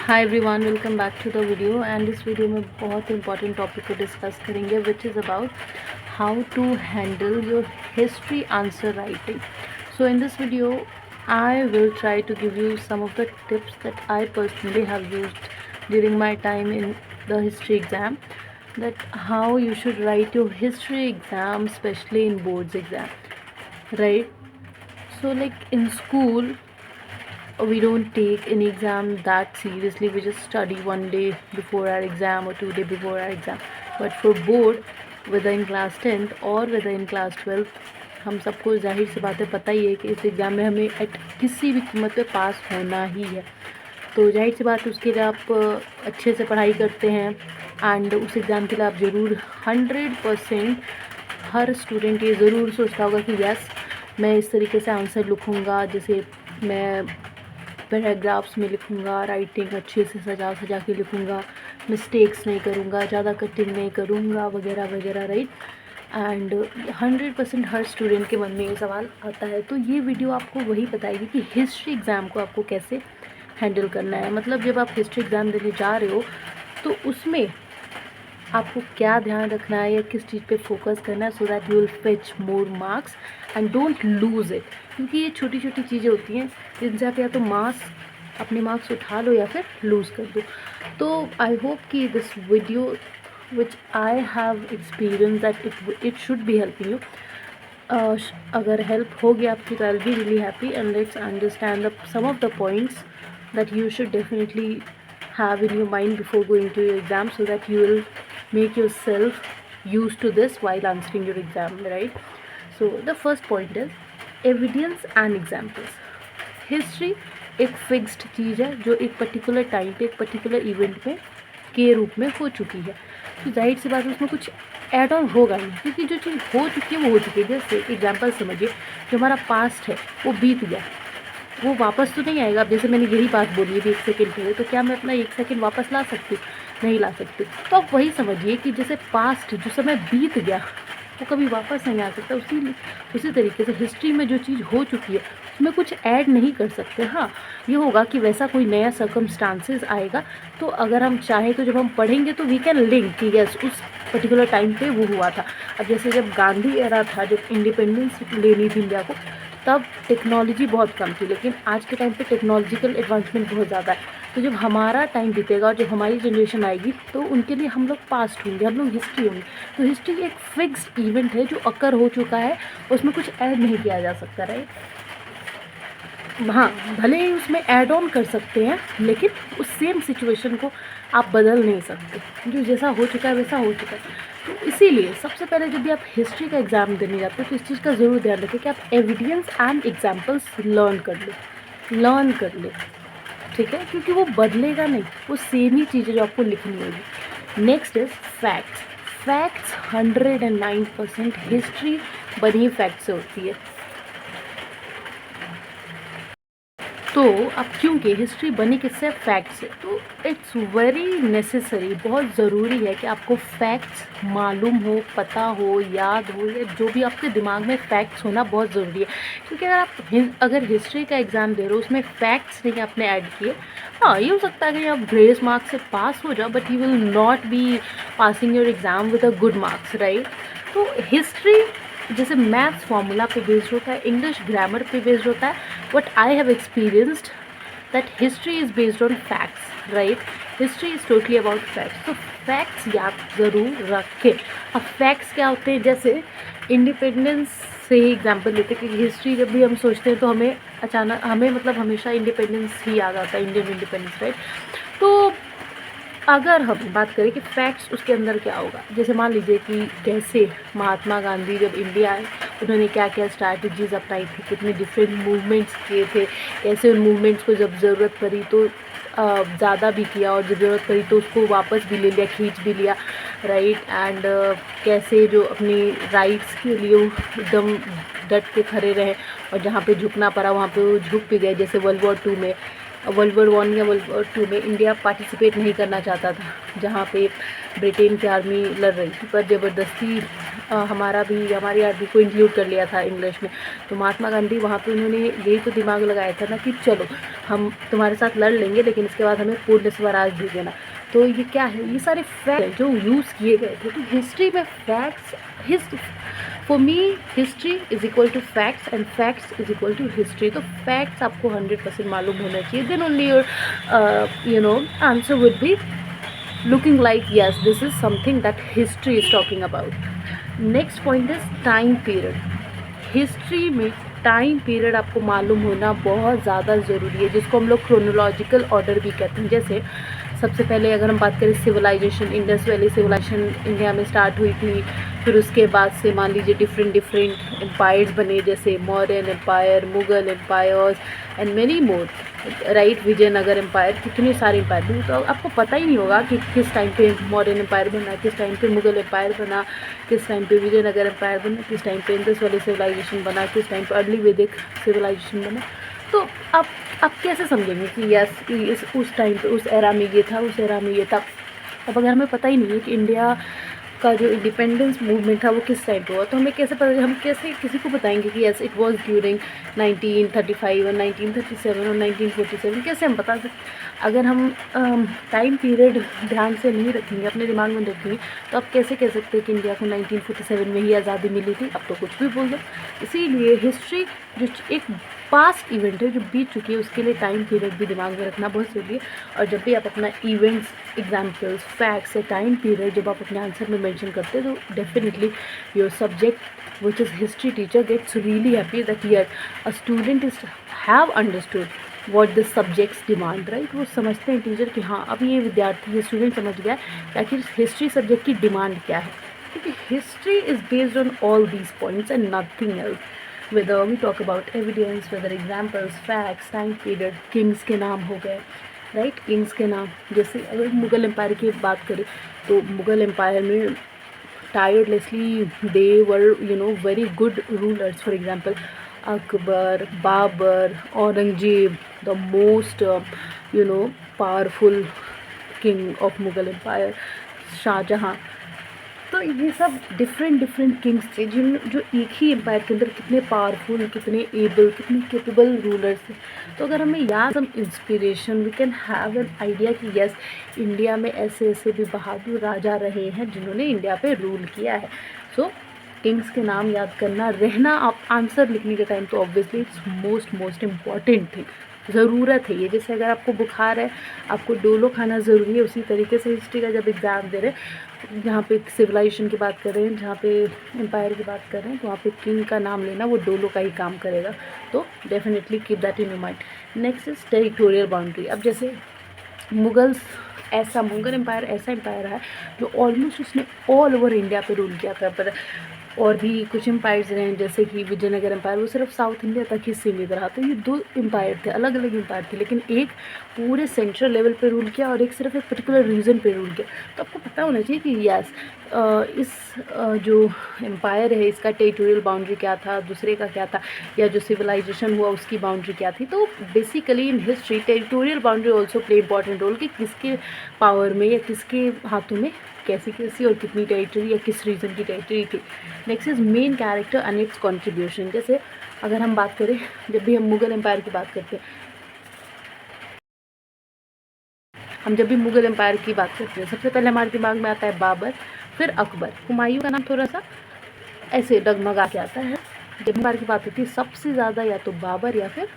Hi everyone, welcome back to the video. And इस video में बहुत इंपॉर्टेंट टॉपिक को डिस्कस करेंगे which is about how to handle your history answer writing. So in this video I will try to give you some of the tips that I personally have used during my time in the history exam, that how you should write your history exam, especially in boards exam, right? So like in school we don't take any exam that seriously. We just study one day before our exam or 2 days before our exam. But for board, whether in class 10th or whether in class 12th, हम सबको जाहिर सी बात है पता ही है कि इस exam में हमें एट किसी भी कीमत पे पास होना ही है. तो जाहिर सी बात उसके लिए आप अच्छे से पढ़ाई करते हैं एंड उस एग्ज़ाम के लिए आप ज़रूर 100% हर स्टूडेंट ये ज़रूर सोचता होगा कि यस मैं इस तरीके से आंसर लिखूँगा, जैसे मैं पैराग्राफ्स में लिखूँगा, राइटिंग अच्छे से सजा सजा के लिखूँगा, मिस्टेक्स नहीं करूँगा, ज़्यादा कटिंग नहीं करूँगा वगैरह वगैरह, राइट. एंड 100% हर स्टूडेंट के मन में ये सवाल आता है. तो ये वीडियो आपको वही बताएगी कि हिस्ट्री एग्ज़ाम को आपको कैसे हैंडल करना है. मतलब जब आप हिस्ट्री एग्ज़ाम देने जा रहे हो तो उसमें आपको क्या ध्यान रखना है या किस चीज़ पे फोकस करना है, so that you will fetch more marks and don't lose it. क्योंकि ये छोटी छोटी चीज़ें होती हैं जिनसे आप या तो अपने मार्क्स उठा लो या फिर लूज़ कर दो. तो आई होप कि this video which I have experience that it should be helping you. अगर हेल्प होगी आपकी तो I will be really happy. And let's understand some of the points that you should definitely have in your mind before going to your exam, so that you will make yourself used to this while answering your exam, right? So the first point is evidence and examples. History एक fixed चीज़ है जो एक particular time पे एक particular event में के रूप में हो चुकी है. तो जाहिर सी बात है उसमें कुछ एड ऑन होगा नहीं, क्योंकि जो चीज़ हो चुकी है वो हो चुकी है. जैसे एग्जाम्पल समझिए, जो हमारा पास्ट है वो बीत गया, वो वापस तो नहीं आएगा. अब जैसे मैंने यही बात बोली है 1 सेकेंड पहले, तो क्या मैं अपना 1 सेकेंड वापस ला सकती हूँ? नहीं ला सकती. तो आप वही समझिए कि जैसे पास्ट जो समय बीत गया वो कभी वापस नहीं आ सकता. उसी तरीके से हिस्ट्री में जो चीज़ हो चुकी है उसमें कुछ ऐड नहीं कर सकते. हाँ, ये होगा कि वैसा कोई नया सर्कमस्टांसेस आएगा, तो अगर हम चाहें तो जब हम पढ़ेंगे तो वी कैन लिंक कि यस उस पर्टिकुलर टाइम पे वो हुआ था. अब जैसे जब गांधी एरा था, जब इंडिपेंडेंस लेनी थी इंडिया को, तब टेक्नोलॉजी बहुत कम थी, लेकिन आज के टाइम पे टेक्नोलॉजिकल एडवांसमेंट बहुत ज़्यादा है. तो जब हमारा टाइम बीतेगा और जब हमारी जनरेशन आएगी तो उनके लिए हम लोग पास्ट होंगे, हम लोग हिस्ट्री होंगे. तो हिस्ट्री एक फिक्स्ड इवेंट है जो अकर हो चुका है, उसमें कुछ ऐड नहीं किया जा सकता, राइट. हाँ, भले ही उसमें ऐड ऑन कर सकते हैं, लेकिन उस सेम सिचुएशन को आप बदल नहीं सकते. जो जैसा हो चुका है वैसा हो चुका है. तो इसीलिए सबसे पहले जब भी आप हिस्ट्री का एग्ज़ाम देने जाते हो तो इस चीज़ का ज़रूर ध्यान रखें कि आप एविडेंस एंड एग्जाम्पल्स लर्न कर ले, ठीक है, क्योंकि वो बदलेगा नहीं, वो सेम ही चीज़ है जो आपको लिखनी होगी. नेक्स्ट इज़ फैक्ट्स 109% हिस्ट्री बनी फैक्ट से होती है. तो अब क्योंकि हिस्ट्री बनी किससे? फैक्ट से, तो इट्स वेरी नेसेसरी, बहुत ज़रूरी है कि आपको फैक्ट्स मालूम हो, पता हो, याद हो, या जो भी आपके दिमाग में फैक्ट्स होना बहुत ज़रूरी है. क्योंकि अगर हिस्ट्री का एग्ज़ाम दे रहे हो उसमें फैक्ट्स नहीं आपने ऐड किए, हाँ ये हो सकता है कि आप ग्रेस मार्क्स से पास हो जाओ, but you will not be passing your exam with a good marks, right. तो हिस्ट्री जैसे मैथ्स फार्मूला पे बेस्ड होता है, इंग्लिश ग्रामर पे बेस्ड होता है, but I have experienced that history is based on facts, right. History is totally about facts. तो facts याद ज़रूर रखें. अब फैक्ट्स क्या होते हैं? जैसे इंडिपेंडेंस से ही एग्जाम्पल लेते हैं, क्योंकि हिस्ट्री जब भी हम सोचते हैं तो हमें मतलब हमेशा इंडिपेंडेंस ही याद आता है, इंडियन इंडिपेंडेंस, राइट. तो अगर हम बात करें कि फैक्ट्स उसके अंदर क्या होगा, जैसे मान लीजिए कि कैसे महात्मा गांधी जब इंडिया आए उन्होंने क्या क्या स्ट्रैटेजीज़ अपनाई थी, कितने डिफरेंट मूवमेंट्स किए थे, कैसे उन मूवमेंट्स को जब ज़रूरत पड़ी तो ज़्यादा भी किया, और जब ज़रूरत पड़ी तो उसको वापस भी ले लिया, खींच भी लिया, राइट. एंड कैसे जो अपनी राइट्स के लिए वो एकदम डट के खड़े रहे, और जहाँ पे झुकना पड़ा वहाँ पे वो झुक भी गए. जैसे वर्ल्ड वॉर 2 में, वर्ल्ड वॉर 1 या वर्ल्ड वॉर 2 में इंडिया पार्टिसिपेट नहीं करना चाहता था, जहाँ पे ब्रिटेन की आर्मी लड़ रही थी, पर ज़बरदस्ती हमारी आर्मी को इंक्लूड कर लिया था इंग्लिश में। तो महात्मा गांधी वहाँ पे उन्होंने यही तो दिमाग लगाया था ना कि चलो हम तुम्हारे साथ लड़ लेंगे लेकिन इसके बाद हमें पूर्ण स्वराज दे देना। तो ये क्या है, ये सारे फैक्ट जो यूज़ किए गए थे। तो हिस्ट्री में facts, for me history is equal to facts and facts is equal to history. तो फैक्ट्स आपको 100% मालूम होना चाहिए, then only your answer would be looking like yes, this is something that history is talking about. Next point is time period. History में time period आपको मालूम होना बहुत ज़्यादा ज़रूरी है, जिसको हम लोग क्रोनोलॉजिकल ऑर्डर भी कहते हैं। जैसे सबसे पहले अगर हम बात करें civilization, Indus valley civilization India में स्टार्ट हुई थी। फिर उसके बाद से मान लीजिए डिफरेंट एम्पायर्स बने, जैसे Mauryan empire, Mughal empires and many more, right, Vijayanagara empire, कितने सारे एम्पायर बने। तो आपको पता ही नहीं होगा कि किस टाइम पे मौर्यन एम्पायर बना, किस टाइम पे मुग़ल एम्पायर बना, किस टाइम पे विजयनगर एम्पायर बना, किस टाइम पे इंडस वैली सिविलाइजेशन बना, किस टाइम पे अर्ली वैदिक सिविलाइजेशन बना। तो आप कैसे समझेंगे कि यस इस उस टाइम पे उस एरा में ये था, उस एरा में ये था। अब अगर हमें पता ही नहीं है कि इंडिया का जो इंडिपेंडेंस मूवमेंट था वो किस टाइम पे हुआ, तो हमें कैसे पता, हम कैसे किसी को बताएंगे कि यस इट वाज ड्यूरिंग 1935 और 1937 और 1947, कैसे हम बता सकते। अगर हम टाइम पीरियड ध्यान से नहीं रखेंगे, अपने दिमाग में रखेंगे, तो आप कैसे कह सकते हैं कि इंडिया को 1947 में ही आज़ादी मिली थी। अब तो कुछ भी बोल दो। इसीलिए हिस्ट्री जो एक पास्ट इवेंट है जो बीत चुकी है, उसके लिए टाइम पीरियड भी दिमाग में रखना बहुत ज़रूरी है। और जब भी आप अपना इवेंट्स, एग्जाम्पल्स, फैक्ट्स या टाइम पीरियड जब आप अपने आंसर में मेंशन करते हैं, तो definitely your subject which is history teacher gets really happy that your a student is have understood what the subjects demand, right. वो समझते हैं टीचर कि हाँ अब ये विद्यार्थी, ये स्टूडेंट समझ गया कि आखिर हिस्ट्री सब्जेक्ट की डिमांड क्या है, क्योंकि history is based on all these points and nothing else. whether we talk about evidence, whether examples, facts, time period, Kings के नाम हो गए, राइट, किंग्स के नाम। जैसे अगर मुग़ल एम्पायर की बात करें तो मुग़ल एम्पायर में tirelessly they were very good rulers. For example Akbar, Babur, Aurangzeb, the most powerful king of Mughal empire, Shah Jahan. तो ये सब डिफरेंट किंग्स थे जो एक ही एम्पायर के अंदर कितने पावरफुल, कितने एबल, कितने कैपेबल रूलर्स थे। तो अगर हमें याद some inspiration, we can have an idea कि यस इंडिया में ऐसे ऐसे भी बहादुर राजा रहे हैं जिन्होंने इंडिया पे रूल किया है। सो किंग्स के नाम याद करना रहना आप आंसर लिखने के टाइम, तो obviously it's most important thing, ज़रूरत है ये। जैसे अगर आपको बुखार है, आपको डोलो खाना ज़रूरी है, उसी तरीके से हिस्ट्री का जब एग्ज़ाम दे रहे हैं, जहाँ पे सिविलाइजेशन की बात कर रहे हैं, जहाँ पे एम्पायर की बात कर रहे हैं, तो वहाँ पे किंग का नाम लेना वो डोलो का ही काम करेगा। तो definitely keep that in your mind. Next is territorial boundary. अब जैसे मुगल एम्पायर ऐसा एम्पायर है जो ऑलमोस्ट उसने ऑल ओवर इंडिया पे रूल किया था। पर और भी कुछ एम्पायर्स रहे हैं जैसे कि विजयनगर एम्पायर, वो सिर्फ साउथ इंडिया तक ही सीमित रहा। तो ये दो एम्पायर थे, अलग अलग एम्पायर थे, लेकिन एक पूरे सेंट्रल लेवल पे रूल किया और एक सिर्फ एक पर्टिकुलर रीजन पे रूल किया। तो आपको पता होना चाहिए कि यस जो एम्पायर है इसका टेरिटोरियल बाउंड्री क्या था, दूसरे का क्या था, या जो सिविलाइजेशन हुआ उसकी बाउंड्री क्या थी। तो basically in history territorial boundary also play important role, कि किसके पावर में या किसके हाथों में कैसी और कितनी टेरिटरी या किस रीजन की टेरिटरी थी। Next is main character and it's contribution. जैसे अगर हम बात करें, जब भी हम मुग़ल एम्पायर की बात करते हैं, सबसे पहले हमारे दिमाग में आता है बाबर, फिर अकबर। हुमायूं का नाम थोड़ा सा ऐसे डगमगा के आता है। जब एम्पायर की बात होती है सबसे ज़्यादा या तो बाबर या फिर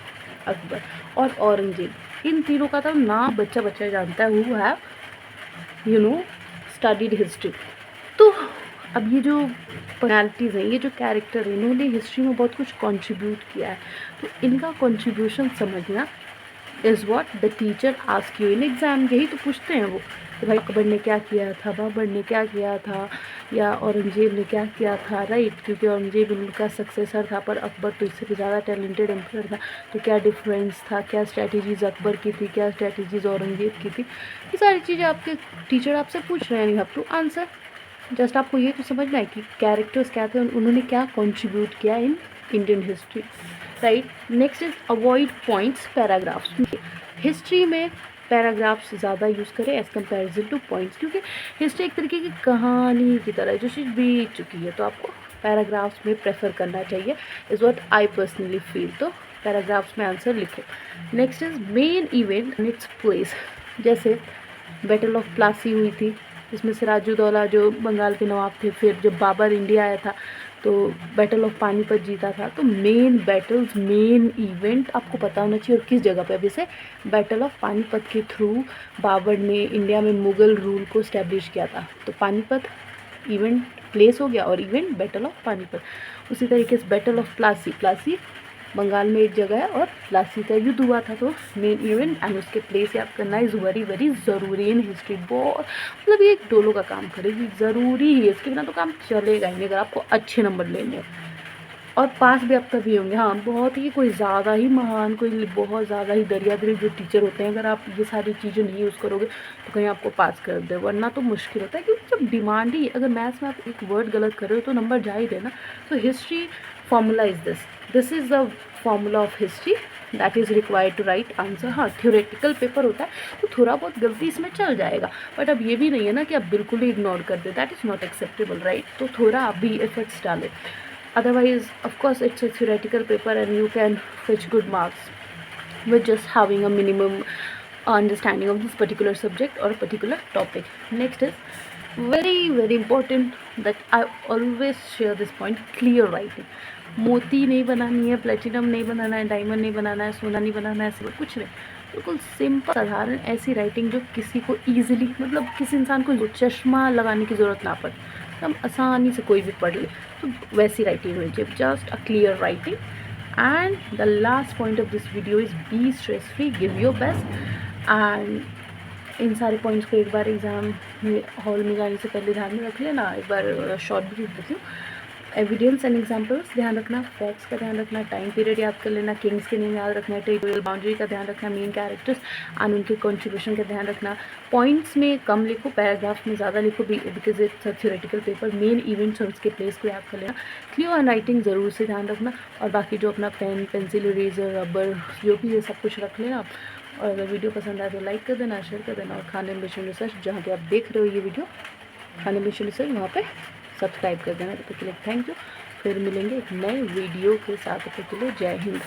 अकबर और औरंगजेब, इन तीनों का तो नाम बच्चा जानता है, हु हैव स्टडीड हिस्ट्री। तो अब ये जो पर्सनैलिटीज़ हैं, ये जो कैरेक्टर हैं, इन्होंने हिस्ट्री में बहुत कुछ कंट्रीब्यूट किया है। तो इनका कंट्रीब्यूशन समझना is what the teacher ask you in exam. यही तो पूछते हैं वो कि भाई अकबर ने क्या किया था, बाबर ने क्या किया था, या औरंगजेब ने क्या किया था, राइट, क्योंकि औरंगजेब उनका सक्सेसर था पर अकबर तो इससे भी ज़्यादा टैलेंटेड एम्पायर था। तो क्या डिफरेंस था, क्या स्ट्रैटेजीज़ अकबर की थी, क्या स्ट्रैटेजीज़ औरंगजेब की थी, ये सारी चीज़ें आपके टीचर आपसे पूछ रहे हैं। You have to answer. Just आपको ये तो समझना है कि कैरेक्टर्स क्या थे, उन्होंने क्या कंट्रीब्यूट किया in Indian history, right. Next is avoid points paragraphs. History में पैराग्राफ्स ज़्यादा यूज़ करें एज़ कम्पेरिजन टू पॉइंट्स, क्योंकि हिस्ट्री एक तरीके की कहानी की तरह है जो चीज़ बीत चुकी है, तो आपको पैराग्राफ्स में प्रेफर करना चाहिए, is what I personally feel. तो पैराग्राफ्स में आंसर लिखो। Next is main event and its place. जैसे बैटल ऑफ प्लासी हुई थी, इसमें सिराजुद्दौला जो बंगाल के नवाब थे, फिर जब बाबर इंडिया आया था तो बैटल ऑफ पानीपत जीता था। तो मेन बैटल्स, मेन इवेंट आपको पता होना चाहिए और किस जगह पे। अब जैसे बैटल ऑफ पानीपत के थ्रू बाबर ने इंडिया में मुग़ल रूल को इस्टेब्लिश किया था, तो पानीपत इवेंट प्लेस हो गया और इवेंट बैटल ऑफ पानीपत। उसी तरीके से बैटल ऑफ प्लासी, प्लासी बंगाल में एक जगह है और प्लासी का युद्ध हुआ था, तो मेन इवेंट एंड उसके प्लेस याद करना इज़ वेरी वेरी ज़रूरी इन हिस्ट्री। बहुत मतलब ये एक डोलो का काम करेगी, ज़रूरी ही है, इसके बिना तो काम चलेगा ही नहीं अगर आपको अच्छे नंबर लेने हैं। और पास भी आप तभी होंगे, हाँ बहुत ही कोई ज़्यादा ही महान, कोई बहुत ज़्यादा ही दरियादिल जो टीचर होते हैं, अगर आप ये सारी चीज़ें नहीं यूज़ करोगे तो कहीं आपको पास कर दे, वरना तो मुश्किल होता है, क्योंकि जब डिमांड ही, अगर मैथ्स में आप एक वर्ड गलत कर रहे हो तो नंबर जा ही देना। तो history formula is this is the formula of history that is required to write answer. हाँ थ्योरेटिकल पेपर होता है तो थोड़ा बहुत गलती इसमें चल जाएगा, बट अब ये भी नहीं है ना कि आप बिल्कुल ही इग्नोर कर दे, that is not acceptable right. तो थोड़ा आप भी एफर्ट्स डालें, otherwise of course it's a theoretical paper and you can fetch good marks with just having a minimum understanding of this particular subject or a particular topic. Next is very very important that I always share this point, clear writing. मोती नहीं बनानी है, platinum नहीं बनाना है, diamond नहीं बनाना है, सोना नहीं बनाना है, सिल्वर कुछ नहीं, बिल्कुल सिंपल साधारण ऐसी राइटिंग जो किसी को ईजिली, मतलब किसी इंसान को चश्मा लगाने की ज़रूरत ना पड़े, हम आसानी से कोई भी पढ़ ले, तो वैसी राइटिंग होनी चाहिए, just a clear writing. And the last point of this video is be stress free, give your best. And in सारे पॉइंट्स को एक बार एग्ज़ाम में हॉल में जाने से पहले ध्यान में रख लेना, एक बार शॉर्ट भी देती हूँ। एविडेंस एंड एग्जाम्पल्स ध्यान रखना, फैक्ट्स का ध्यान रखना, टाइम पीरियड याद कर लेना, किंग्स के नेम याद रखना, टेरिटोरियल बाउंड्री का ध्यान रखना, मेन कैरेक्टर्स एंड उनके कंट्रीब्यूशन का ध्यान रखना। पॉइंट्स में कम लिखो, पैराग्राफ में ज़्यादा लिखो because it's a theoretical paper. Main events और उसके प्लेस को याद कर लेना, क्लियर हैंड राइटिंग ज़रूर से ध्यान रखना, और बाकी जो अपना पेन पेंसिल इरेजर रबर जो भी ये सब कुछ रख लेना। और अगर वीडियो पसंद आए तो लाइक कर देना, शेयर कर देना, और खाने मिशन रिसर्च जहाँ पे आप देख रहे हो ये वीडियो, खाने मिशन रिसर्च वहाँ पे सब्सक्राइब कर देना। तब तक के लिए थैंक यू, फिर मिलेंगे एक नए वीडियो के साथ। तब तक के लिए जय हिंद।